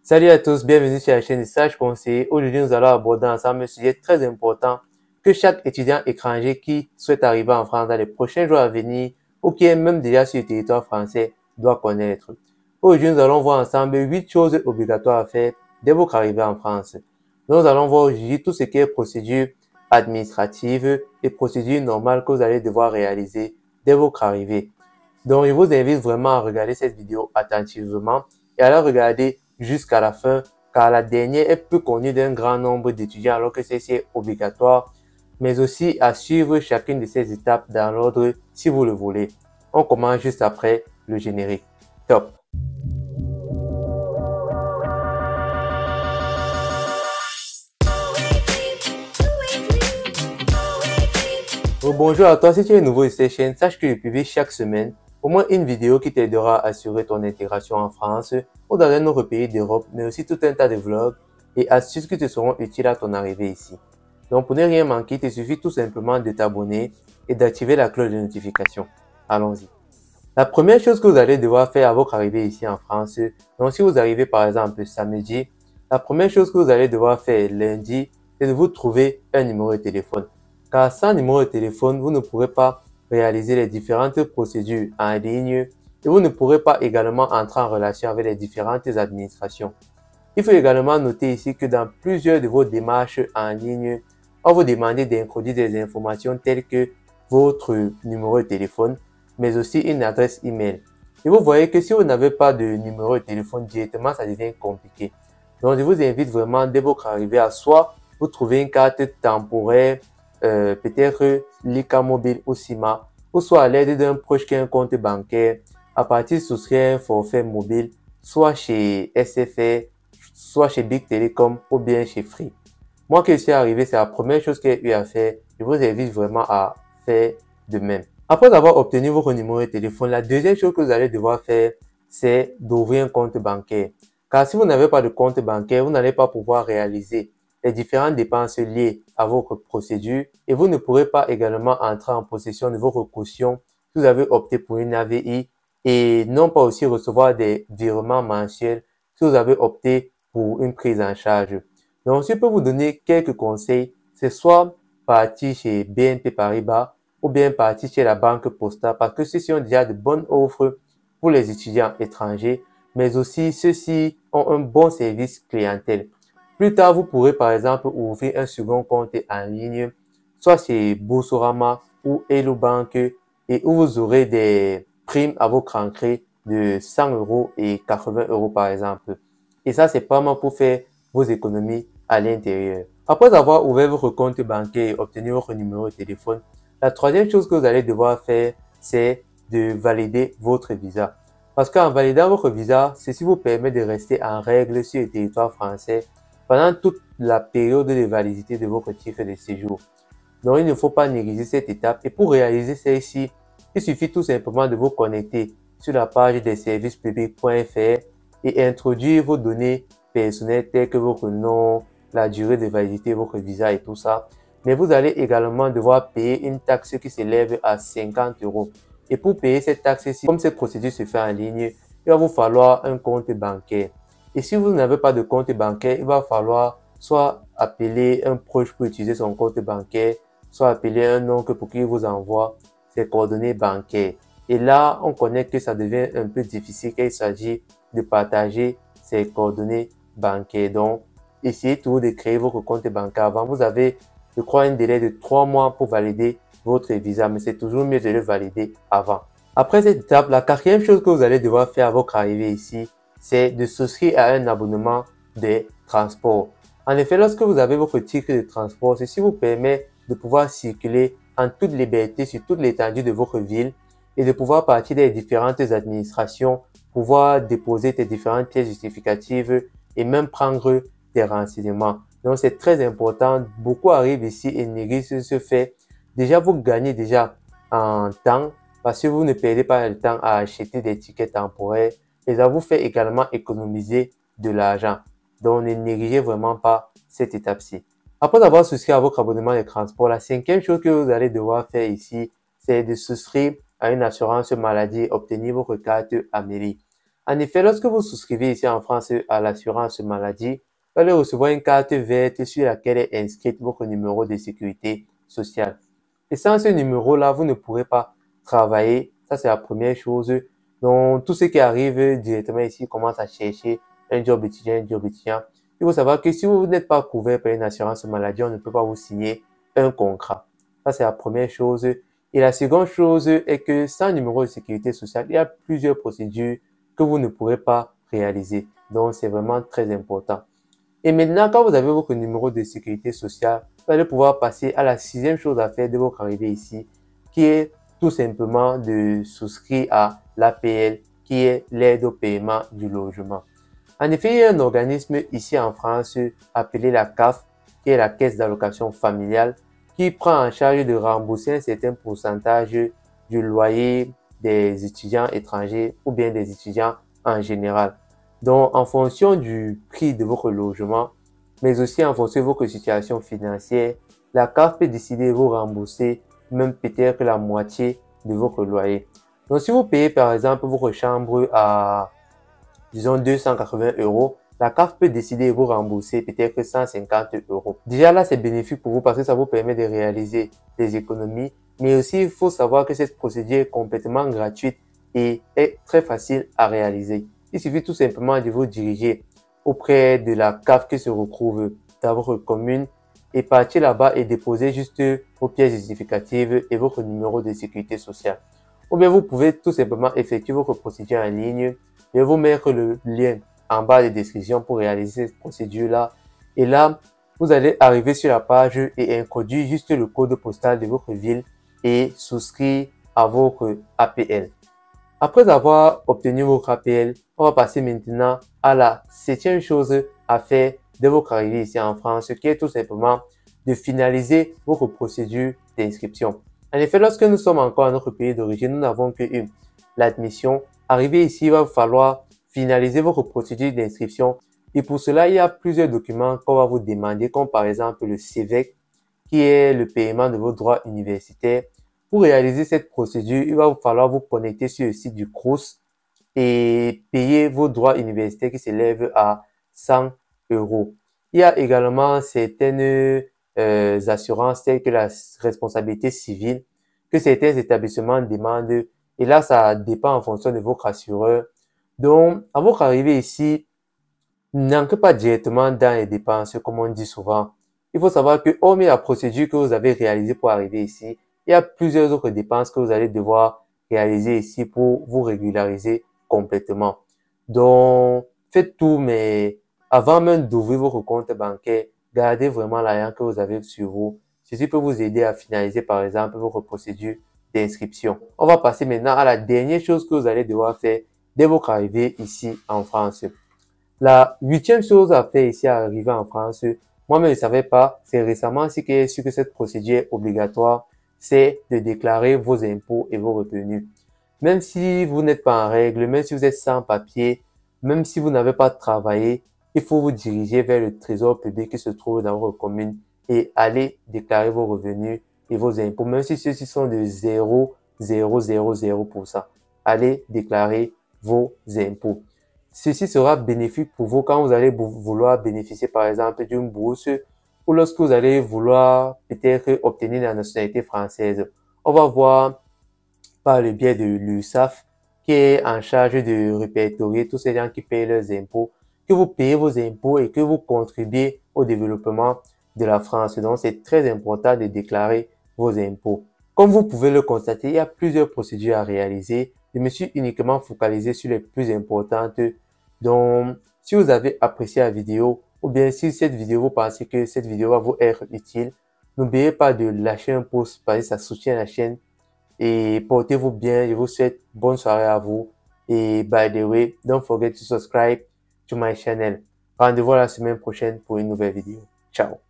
Salut à tous, bienvenue sur la chaîne de Sage Conseiller. Aujourd'hui, nous allons aborder ensemble un sujet très important que chaque étudiant étranger qui souhaite arriver en France dans les prochains jours à venir ou qui est même déjà sur le territoire français doit connaître. Aujourd'hui, nous allons voir ensemble 8 choses obligatoires à faire dès votre arrivée en France. Nous allons voir aujourd'hui tout ce qui est procédure administrative et procédure normale que vous allez devoir réaliser dès votre arrivée. Donc, je vous invite vraiment à regarder cette vidéo attentivement et à la regarder jusqu'à la fin, car la dernière est peu connue d'un grand nombre d'étudiants alors que celle-ci est obligatoire, mais aussi à suivre chacune de ces étapes dans l'ordre si vous le voulez. On commence juste après le générique. Top! Bonjour à toi, si tu es nouveau sur cette chaîne, sache que je publie chaque semaine au moins une vidéo qui t'aidera à assurer ton intégration en France ou dans un autre pays d'Europe, mais aussi tout un tas de vlogs et astuces qui te seront utiles à ton arrivée ici. Donc pour ne rien manquer, il te suffit tout simplement de t'abonner et d'activer la cloche de notification. Allons-y. La première chose que vous allez devoir faire à votre arrivée ici en France, donc si vous arrivez par exemple samedi, la première chose que vous allez devoir faire lundi, c'est de vous trouver un numéro de téléphone. Car sans numéro de téléphone, vous ne pourrez pas réaliser les différentes procédures en ligne et vous ne pourrez pas également entrer en relation avec les différentes administrations. Il faut également noter ici que dans plusieurs de vos démarches en ligne, on vous demande d'introduire des informations telles que votre numéro de téléphone, mais aussi une adresse email. Et vous voyez que si vous n'avez pas de numéro de téléphone directement, ça devient compliqué. Donc, je vous invite vraiment dès votre arrivée à soit vous trouver une carte temporaire, peut-être l'ICA mobile ou CIMA, ou soit à l'aide d'un proche qui a un compte bancaire, à partir de souscrire un forfait mobile, soit chez SFR, soit chez Big Telecom ou bien chez Free. Moi qui suis arrivé, c'est la première chose que j'ai eu à faire. Je vous invite vraiment à faire de même. Après avoir obtenu votre numéro de téléphone, la deuxième chose que vous allez devoir faire, c'est d'ouvrir un compte bancaire. Car si vous n'avez pas de compte bancaire, vous n'allez pas pouvoir réaliser les différentes dépenses liées à votre procédure et vous ne pourrez pas également entrer en possession de votre caution si vous avez opté pour une AVI et non pas aussi recevoir des virements mensuels si vous avez opté pour une prise en charge. Donc, si je peux vous donner quelques conseils, c'est soit partir chez BNP Paribas ou bien partir chez la Banque Postale parce que ceux-ci ont déjà de bonnes offres pour les étudiants étrangers, mais aussi ceux-ci ont un bon service clientèle. Plus tard, vous pourrez par exemple ouvrir un second compte en ligne, soit chez Boursorama ou Hello Bank, et où vous aurez des primes à votre entrée de 100 € et 80 € par exemple. Et ça, c'est pas mal pour faire vos économies à l'intérieur. Après avoir ouvert votre compte bancaire et obtenu votre numéro de téléphone, la troisième chose que vous allez devoir faire, c'est de valider votre visa. Parce qu'en validant votre visa, ceci vous permet de rester en règle sur le territoire français pendant toute la période de validité de votre titre de séjour. Donc, il ne faut pas négliger cette étape. Et pour réaliser celle-ci, il suffit tout simplement de vous connecter sur la page des services publics.fr et introduire vos données personnelles telles que votre nom, la durée de validité, votre visa et tout ça. Mais vous allez également devoir payer une taxe qui s'élève à 50 €. Et pour payer cette taxe-ci, comme cette procédure se fait en ligne, il va vous falloir un compte bancaire. Et si vous n'avez pas de compte bancaire, il va falloir soit appeler un proche pour utiliser son compte bancaire, soit appeler un oncle pour qu'il vous envoie ses coordonnées bancaires. Et là, on connaît que ça devient un peu difficile quand il s'agit de partager ses coordonnées bancaires. Donc, essayez toujours de créer votre compte bancaire avant. Vous avez, je crois, un délai de 3 mois pour valider votre visa, mais c'est toujours mieux de le valider avant. Après cette étape, la quatrième chose que vous allez devoir faire à votre arrivée ici, c'est de souscrire à un abonnement de transport. En effet, lorsque vous avez votre titre de transport, ceci vous permet de pouvoir circuler en toute liberté sur toute l'étendue de votre ville et de pouvoir partir des différentes administrations, pouvoir déposer tes différentes pièces justificatives et même prendre tes renseignements. Donc, c'est très important. Beaucoup arrivent ici et négligent ce fait. Déjà, vous gagnez déjà en temps parce que vous ne perdez pas le temps à acheter des tickets temporaires. Et ça vous fait également économiser de l'argent. Donc, ne négligez vraiment pas cette étape-ci. Après avoir souscrit à votre abonnement de transport, la cinquième chose que vous allez devoir faire ici, c'est de souscrire à une assurance maladie et obtenir votre carte Amélie. En effet, lorsque vous souscrivez ici en France à l'assurance maladie, vous allez recevoir une carte verte sur laquelle est inscrit votre numéro de sécurité sociale. Et sans ce numéro-là, vous ne pourrez pas travailler. Ça, c'est la première chose. Donc, tout ce qui arrive directement ici commence à chercher un job étudiant. Il faut savoir que si vous n'êtes pas couvert par une assurance maladie, on ne peut pas vous signer un contrat. Ça, c'est la première chose. Et la seconde chose est que sans numéro de sécurité sociale, il y a plusieurs procédures que vous ne pourrez pas réaliser. Donc, c'est vraiment très important. Et maintenant, quand vous avez votre numéro de sécurité sociale, vous allez pouvoir passer à la sixième chose à faire de votre arrivée ici, qui est tout simplement de souscrire à l'APL, qui est l'aide au paiement du logement. En effet, il y a un organisme ici en France appelé la CAF, qui est la Caisse d'allocation familiale, qui prend en charge de rembourser un certain pourcentage du loyer des étudiants étrangers ou bien des étudiants en général. Donc, en fonction du prix de votre logement, mais aussi en fonction de votre situation financière, la CAF peut décider de vous rembourser même peut-être la moitié de votre loyer. Donc, si vous payez par exemple votre chambre à, disons, 280 €, la CAF peut décider de vous rembourser peut-être 150 €. Déjà là, c'est bénéfique pour vous parce que ça vous permet de réaliser des économies. Mais aussi, il faut savoir que cette procédure est complètement gratuite et est très facile à réaliser. Il suffit tout simplement de vous diriger auprès de la CAF qui se retrouve dans votre commune et partir là-bas et déposer juste vos pièces justificatives et votre numéro de sécurité sociale. Ou bien vous pouvez tout simplement effectuer votre procédure en ligne. Je vais vous mettre le lien en bas de description pour réaliser cette procédure-là. Et là, vous allez arriver sur la page et introduire juste le code postal de votre ville et souscrire à votre APL. Après avoir obtenu votre APL, on va passer maintenant à la septième chose à faire de votre arrivée ici en France, qui est tout simplement de finaliser votre procédure d'inscription. En effet, lorsque nous sommes encore dans notre pays d'origine, nous n'avons qu'une l'admission. Arrivé ici, il va falloir finaliser votre procédure d'inscription. Et pour cela, il y a plusieurs documents qu'on va vous demander, comme par exemple le CEVEC, qui est le paiement de vos droits universitaires. Pour réaliser cette procédure, il va falloir vous connecter sur le site du Crous et payer vos droits universitaires qui s'élèvent à 100 €. Il y a également certaines assurances telles que la responsabilité civile que certains établissements demandent. Et là, ça dépend en fonction de votre assureur. Donc, à votre arrivée ici, n'entrez pas directement dans les dépenses, comme on dit souvent. Il faut savoir que, hormis la procédure que vous avez réalisée pour arriver ici, il y a plusieurs autres dépenses que vous allez devoir réaliser ici pour vous régulariser complètement. Donc, faites tout, mais avant même d'ouvrir votre compte bancaire, gardez vraiment l'argent que vous avez sur vous. Ceci peut vous aider à finaliser, par exemple, votre procédure d'inscription. On va passer maintenant à la dernière chose que vous allez devoir faire dès votre arrivée ici en France. La huitième chose à faire ici à arriver en France, moi-même je ne savais pas, c'est récemment aussi que j'ai su que cette procédure est obligatoire, c'est de déclarer vos impôts et vos revenus. Même si vous n'êtes pas en règle, même si vous êtes sans papier, même si vous n'avez pas travaillé, il faut vous diriger vers le trésor public qui se trouve dans votre commune et aller déclarer vos revenus et vos impôts, même si ceux-ci sont de 0,000%. Allez déclarer vos impôts. Ceci sera bénéfique pour vous quand vous allez vouloir bénéficier par exemple d'une bourse ou lorsque vous allez vouloir peut-être obtenir la nationalité française. On va voir par le biais de l'URSSAF qui est en charge de répertorier tous ces gens qui payent leurs impôts, que vous payez vos impôts et que vous contribuez au développement de la France. Donc, c'est très important de déclarer vos impôts. Comme vous pouvez le constater, il y a plusieurs procédures à réaliser. Je me suis uniquement focalisé sur les plus importantes. Donc, si vous avez apprécié la vidéo ou bien si cette vidéo, vous pensez que cette vidéo va vous être utile, n'oubliez pas de lâcher un pouce parce que ça soutient la chaîne. Et portez-vous bien. Je vous souhaite bonne soirée à vous. Et by the way, don't forget to subscribe to my channel. Rendez-vous la semaine prochaine pour une nouvelle vidéo. Ciao.